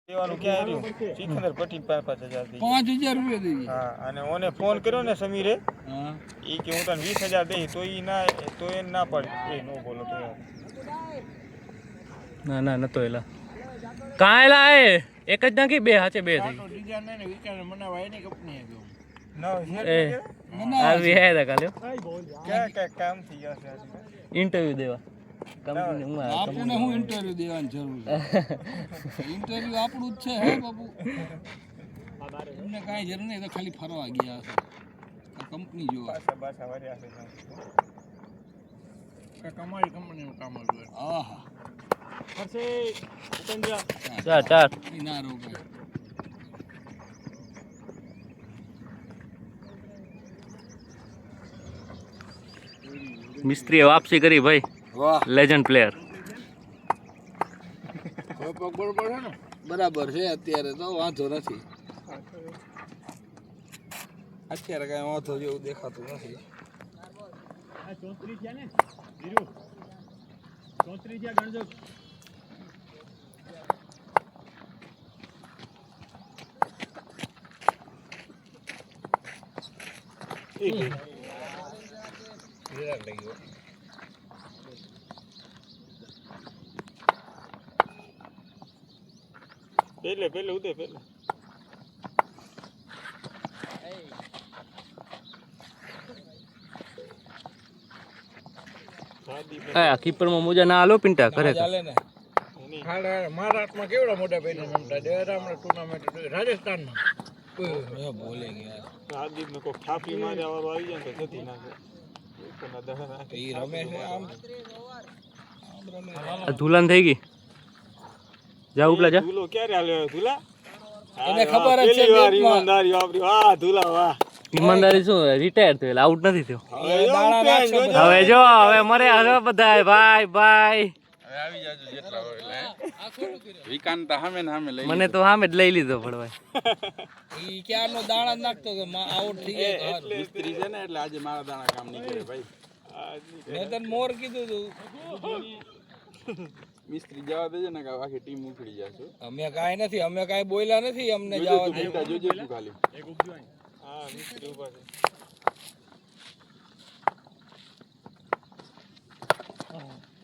દેવાનું ક્યાં રહ્યું સિકંદર પટ્ટી 5,000 દઈ 5,000 રૂપિયા દઈ. હા અને ઓને ફોન કર્યો ને સમીરે હા ઈ કે હું તને 20,000 દઈ તો ઈ ના તો એ ના પાડી એ નો બોલો તો યાર ના ના નતો એલા કાંઈ લા એ એક જ નાખી બે હાચે બે થઈ ડિઝાઇન ને વિચાર મનાવાય ની કંપની ગયો ના એ આવી હે દા કાલ્યો ક્યાં કામ થઈ ગયા છે આજે ઇન્ટરવ્યુ દેવા કંપની હું આપણે હું ઇન્ટરવ્યુ દેવાની જરૂર છે ઇન્ટરવ્યુ આપણું જ છે હે બાબુ એમને કાંઈ જરૂર નહીં, એ તો ખાલી ફરવા ગયા છે કંપની જોવા પાછા વર્યા છે કમાઈ કંપનીનું કામ આવ્યું. આહા ચાર ચાર ના રોકાય. મિસ્ત્રીએ વાપસી કરી ભાઈ. વાહ લેજન્ડ પ્લેયર. હવે પગ બરોબર છે ને? બરાબર છે અત્યારે તો વાંધો નથી. અત્યારે કાંઈ વાંધો જેવું દેખાતું નથી. પેલે ઉદે પેલે આ કીપરમાં મોજા ના આલો પિંટા કરે ચાલે ને મહારાષ્ટ્રમાં કેવડા મોટા પેલા રમતા હમણાં ટુર્નામેન્ટ રાજસ્થાનમાં બોલે ગયા હાર્દિક ને કોઈ થાપી માર્યા વાળો આવી જાય તો જતી નાખે એ રમે છે આમ ધુલાન થઈ ગઈ જા ઉપલા જા ધૂલો ક્યારે હાલ્યો ધૂલા એને ખબર જ છે ઈમાનદારી વાપરી વાહ ધૂલા વાહ ઈમાનદારી શું રિટાયર થયો એટલે આઉટ નથી થયો દાણા નાખશો હવે જો હવે મરે હવે બધા ભાઈ ભાઈ આવી જાજો જેટલા હોય એટલે વિકાંત સામે ને સામે લઈ મને તો સામે જ લઈ લીધો પડવાય ઈ ક્યારનો દાણા નાખતો તો આઉટ થઈ ગયો તો હારું. મિસ્ત્રી છે ને એટલે આજે મારા દાણા કામ નહીં કરે ભાઈ. મેં તને મોર કીધું તું મિસ્ત્રી જવા દેજે ને કે આખી ટીમ ઉખડી જશે. અમે કાંઈ નથી, અમે કાંઈ બોલ્યા નથી, અમને જવા દે. જોજે તું ખાલી હા મિસ્ત્રી ઉભા છે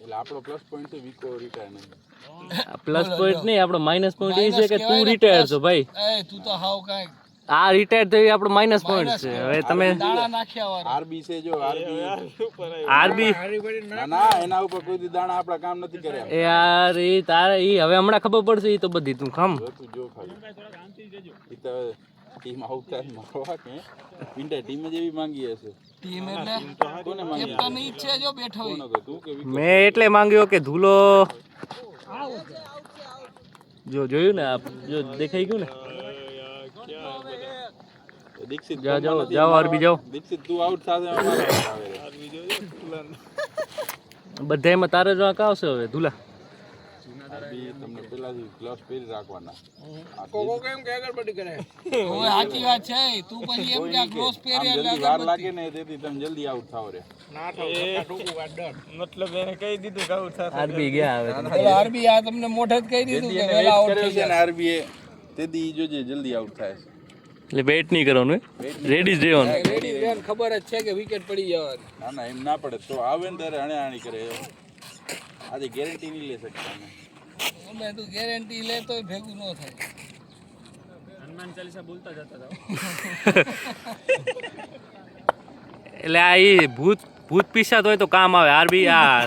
એટલે આપણો પ્લસ પોઈન્ટ છે વિકો રિટાયર નહીં. પ્લસ પોઈન્ટ નહીં આપણો માઇનસ પોઈન્ટ એ છે કે તું રિટાયર છો ભાઈ. એ તું તો હાવ કાંઈ આ રિટાયર થઈ આપણો માઇનસ પોઈન્ટ છે. હવે તમે દાણા નાખ્યા વાળા. આરબી છે જો આરબી આરબી ના ના એના ઉપર કોઈ દી દાણા આપણા કામ નથી કર્યા. એ યાર એ તારે એ હવે હમણાં ખબર પડશે એ તો બધી તું ખમ જો તું જો ખાલી ઈ તો ટીમ આઉટ થાય મારવા કે પિંડા ટીમ જ એવી માંગી હશે. ટીમ એટલે કોને માંગી કેપ્ટન ઈ જ છે જો બેઠો ઈ. કોને કહે તું કે વિકો? મેં એટલે માંગ્યો કે ધૂલો જો જોયું ને આપ જો દેખાઈ ગયું ને દીક્ષિત જાઓ જાઓ જાઓ આરબી જાઓ દીક્ષિત તું આઉટ થાશે અમારે આવે રે. બધા એમાં તારે જ વાંક આવશે હવે ધૂલા આરબી તમને પેલાથી ગ્લવ્સ પહેરી રાખવાના. કોકો કેમ કે આગળ પડી કરે ઓય સાચી વાત છે. તું પછી એમ કે આ ક્લોઝ આમ પહેરી એટલે જલ્દી વાર લાગે ને તેથી તમે જલ્દી આઉટ થાવ રે. મતલબ એને કહી દીધું કે આવું થશે આરબી ગયા હવે પેલા આરબી આ તમને મોઢે જ કહી દીધું કે વેલા આઉટ થઈ છે ને આરબી તેથી ઈ જોજે જલ્દી આઉટ થાય છે. એટલે વેઇટ નહીં કરવાનું રેડી જ રહેવાનું. રેડી રેન ખબર જ છે કે વિકેટ પડી જવાની. ના ના એમ ના પડે તો આવે ને ત્યારે હણે આણી કરે. આજે ગેરંટી નહીં લે શકતા અમે. અમે તું ગેરંટી લે તોય ભેગું ન થાય. એટલે આ ઈ ભૂત ભૂત પિશાચ હોય તો કામ આવે. આરબી આ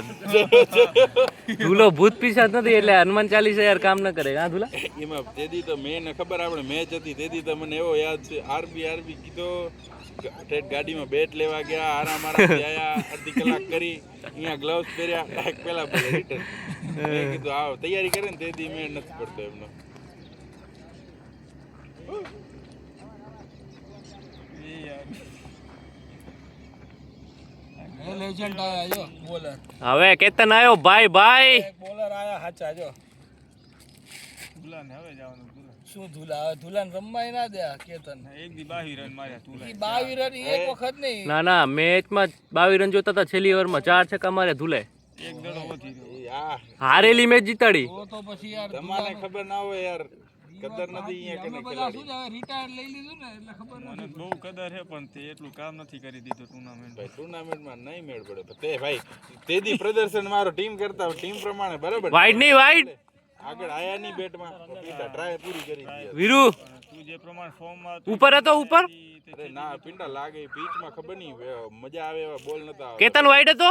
ધૂલો ભૂત પિશાચ નથી એટલે હનુમાન ચાલીસા યાર કામ ન કરે. હા ધૂલા એમાં તેથી તો મેં ખબર આપણે મેચ હતી તેથી તો મને એવો યાદ છે આરબી કીધો ઠેઠ ગાડીમાં બેટ લેવા ગયા આરામ આયા અડધી કલાક કરી અહીંયા ગ્લવ્સ પહેર્યા પેલા બોલે રિટર્ન મેં કીધું આવ તૈયારી કરે ને તેથી મેં નથી પડતો એમનો. લેજન્ડ આયા જો બોલર. હવે કેતન આવ્યો ભાઈ ભાઈ. બોલર આયા હાચા જો. ધૂલા ને હવે જવાનું ધૂલા શું ધુલા હવે ધુલાને રમવાય ના દે આ કેતન. એક દી 22 રન માર્યા ધૂલા ઈ 22 રન ઈ એક વખત નહીં. ના ના મેચમાં 22 રન જોતા હતા છેલ્લી ઓવરમાં 4 છક્કા મારે ધૂલે. એક દડો વધી ગયો આ હારેલી મેચ જીતાડી. તો પછી યાર તમારે ખબર ના હોય યાર કદર નથી અહીંયા અમે કને બધા શું છે રિટાયર લઈ લીધું ને એટલે ખબર મને નથી. બહુ કદર છે પણ તે એટલું કામ નથી કરી દીધું ટુર્નામેન્ટ. ભાઈ ટુર્નામેન્ટમાં નહીં મેળ પડે પણ તે ભાઈ તેદી પ્રદર્શન મારો ટીમ કરતા ટીમ પ્રમાણે બરાબર વાઈડ નહીં વાઈડ આગળ આયા ની બેટમાં પીટા ટ્રાય પૂરી કરી દીધી વીરુ તું જે પ્રમાણે ફોર્મમાં ઉપર હતો ઉપર અરે ના પિંડા લાગે પીચમાં ખબર નહીં મજા આવે એવા બોલ નતા આવતા. કેતન વાઈડ હતો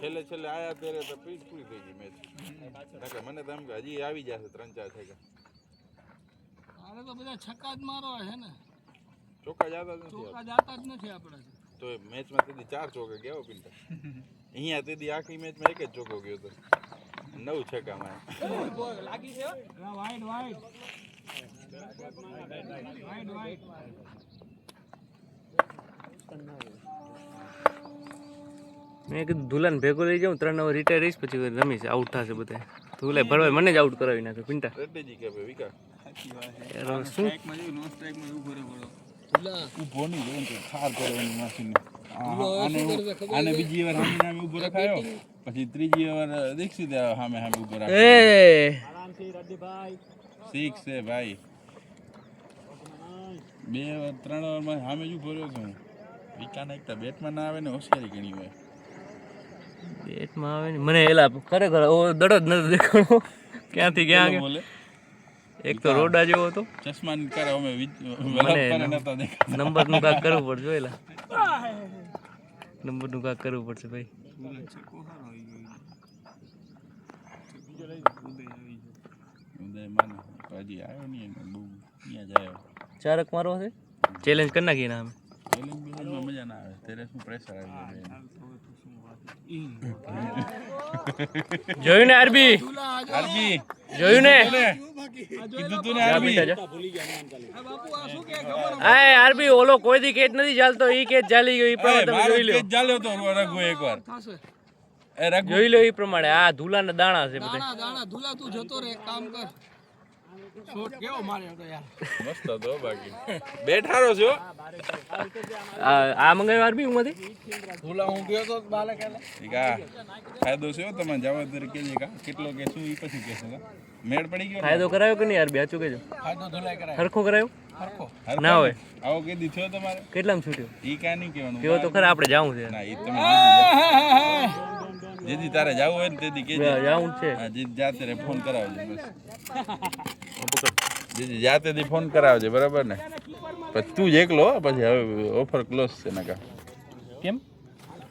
છેલ્લે છેલ્લે આયા ત્યારે તો પીચ પૂરી થઈ ગઈ મેચ. નકર મને તો એમ કે હજી આવી જશે 3-4 છક્કા. આને તો બધા છક્કા જ મારવા છે ને, ચોક્કા જાતા જ નથી ચોકા જાતા જ નથી આપણાથી. તો એ મેચમાં તેદી 4 ચોકે ગયા હો પિંટા. અહીંયા તેદી આખી મેચમાં એક જ ચોકો ગયો તો 9 છક્કા માર્યા. વાઈડ વાઈડ વાઈડ વાઈડ મેં કીધું ધુલાને ભેગો લઈ જાઉં 3 ઓવર રિટાયર રહીશ પછી રમીશ આઉટ થશે બધા ધુલાએ ભરવાય મને જ આઉટ કરાવી નાખે પિંટા સ્ટ્રેટેજી કે ભાઈ વિકા યાર શું સ્ટ્રાઇકમાં જઈ નો સ્ટ્રાઇકમાં ઊભો રહેવો પડો. ઊભો નહીં જોઈને તો ખાર કરવાની માસીને આને બીજી વાર સામે સામે ઊભો રખાયો પછી ત્રીજી વાર દીક્ષિત સામે સામે ઊભો રાખ્યો. એ 6 છે ભાઈ 2 વાર 3 વારમાં સામે જ ઊભો રહ્યો છું. વિકાને એકતા બેટમાં ના આવે ને હોશિયારી ઘણી હોય. બેટમાં આવે ને મને એલા ખરેખર ઓ દડો જ નથી દેખાણો ક્યાંથી ક્યાં ગયો. બોલે એક તો રોડા જેવો હતો ચશ્મા ની કરે અમે મને નતા દેખાતા. નંબરનું કાક કરવું પડશે એલા નંબરનું કાક કરવું પડશે ભાઈ છક્કો સારો આવી ગયો. બીજો લઈ ઉદય આવી ગયો. ઉદય માને હજી આવ્યો નહીં એને બહુ અહીંયા જાય ચારક મારવો છે ચેલેન્જ કરી નાખીએ ને અમે બેલેન્સમાં મજા ના આવે ત્યારે શું પ્રેશર આવી જાય. જોયું ને આરબી આરબી જોયું ને કીધું તું ને જા આરબી બેટા જા બાપુ આ શું કે ખબર આય આરબી ઓલો કોઈ દી કેચ નથી ચાલતો ઈ કેચ ચાલી ગયો ઈ પ્રમાણે તમે જોઈ લો ચાલ્યો તો રઘુ એકવાર થશે? એ રઘુ જોઈ લો ઈ પ્રમાણે આ ધુલાના દાણા છે બધા દાણા દાણા ધુલા તું જતો રે એક કામ કર. શોટ કેવો માર્યો તો યાર. મસ્ત હતો બાકી બેઠારો છો આ મંગાવ્યો આરબી ઉમાંથી ધુલા હું ગયો તો બાલે કેલે કા ફાયદો છે હો તમને જવાબદારી કેલી કા કેટલો કે શું ઈ પછી કહેશો કા મેળ પડી ગયો ને? ફાયદો કરાયો કે નહીં આરબી સાચું કહેજો ફાયદો ધુલાઈ કરાય સરખો કરાયો હરખો. હરખો ના હોય. આવો કેદી થયો તમારે કેટલામાં છૂટ્યો ઈ કાંઈ નહીં કહેવાનું કેવો તો ખરા આપણે જાવું છે ના ઈ તમે જેદી તારે જાવું હોય ને તેદી કહેજે જાવું છે હા જેદી જાતે રે ફોન કરાવજે બસ જેદી જાતે દી ફોન કરાવજે બરાબર ને પછી તું જ એકલો હો, પછી હવે ઓફર ક્લોઝ છે ને કા કેમ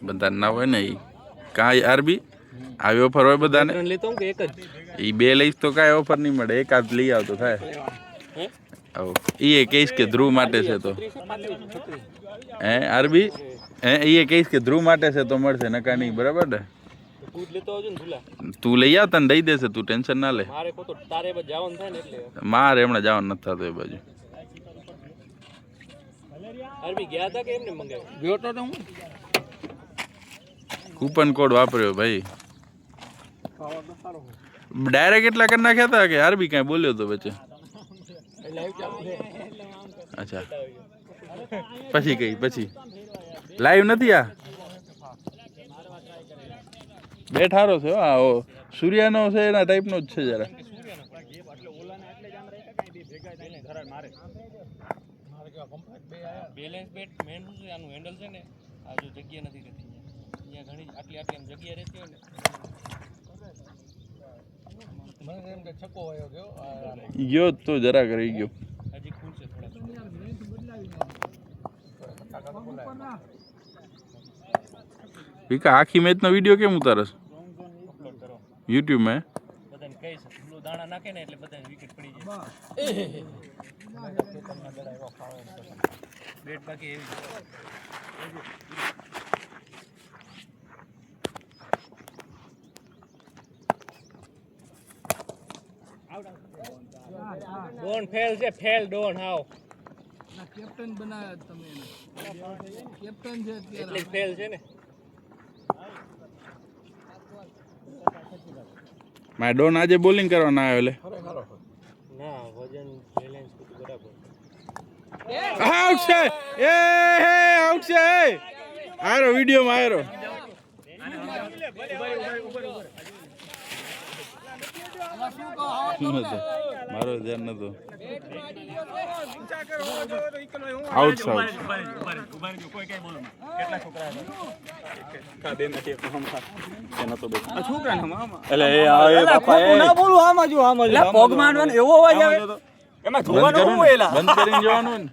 બધા ના હોય ને ઈ કાંઈ આરબી આવી ઓફર હોય બધાને ત્રણ લેતો હું કે એક જ ઈ બે લઈશ તો કાંઈ ઓફર નહીં મળે એકાદ લઈ આવતો થાય આવો ઈ કહીશ કે ધ્રુવ માટે છે તો હે આરબી હે ઈ કહીશ કે ધ્રુવ માટે છે તો મળશે નકા નહીં બરાબર ને તું જ લેતો આવજો ને ધુલા તું લઈ આવ તને દઈ દેશે તું ટેન્શન ના લે મારે કો તો તારે બસ જવાનું થાય ને એટલે મારે હમણાં જવાનું નથી થતું એ બાજુ આરબી ગયા હતા કે એમને મંગાવ્યો ગયો તો હું કૂપન કોડ વાપર્યો ભાઈ ડાયરેક્ટ એટલા કરી નાખ્યા હતા કે આરબી કાંઈ બોલ્યો તો વચ્ચે અચ્છા પછી કઈ પછી લાઈવ નથી આ બેઠારો છે હો, આ સૂર્યાનો છે એના ટાઈપનો જ છે જરા બેલેન્સ બેટ મેન શું છે આનું હેન્ડલ છે ને આ જો જગ્યા નથી રહેતી અહીંયા ઘણી આટલી આટલી આમ જગ્યા રહેતી હોય ને મને એમ કે છક્કો વાયો ગયો ગયો તો જરાક રહી ગયો હજી ખુલશે થોડા વિકા આખી મેચનો વિડીયો કેમ ઉતારસ અપલોડ કરો યુટ્યુબમાં બધાને કહીશ પેલું દાણા નાખે ને એટલે બધાને વિકેટ પડી જાય બેટ બાકી એવી ડોન ફેલ છે ફેલ ડોન હાવ કેપ્ટન બનાવ્યા તમે એને. કેપ્ટન છે એટલે અત્યારે. જ ફેલ છે ને મારે ડોન આજે બોલિંગ કરવા ના આવ્યો લે ના વજન બેલેન્સ બધું બરાબર આઉટ છે એ આઉટ છે આયરો વિડીયોમાં આયરો અલા શું કહો આવો તો ને. મારો ધ્યાન નતો બેટમાં અડી ગયો છે. ઈચ્છા કરો હો જો તો ઈકલો હું આઉટ સાઉટ કેટલા છોકરા છોકરાને આમાં એટલે એ આવે બાપા એ ના બોલું આમાં જો આમાં જો પગ માંડવાનો એવો અવાજ આવે એમાં બંધ કરીને જવાનું ને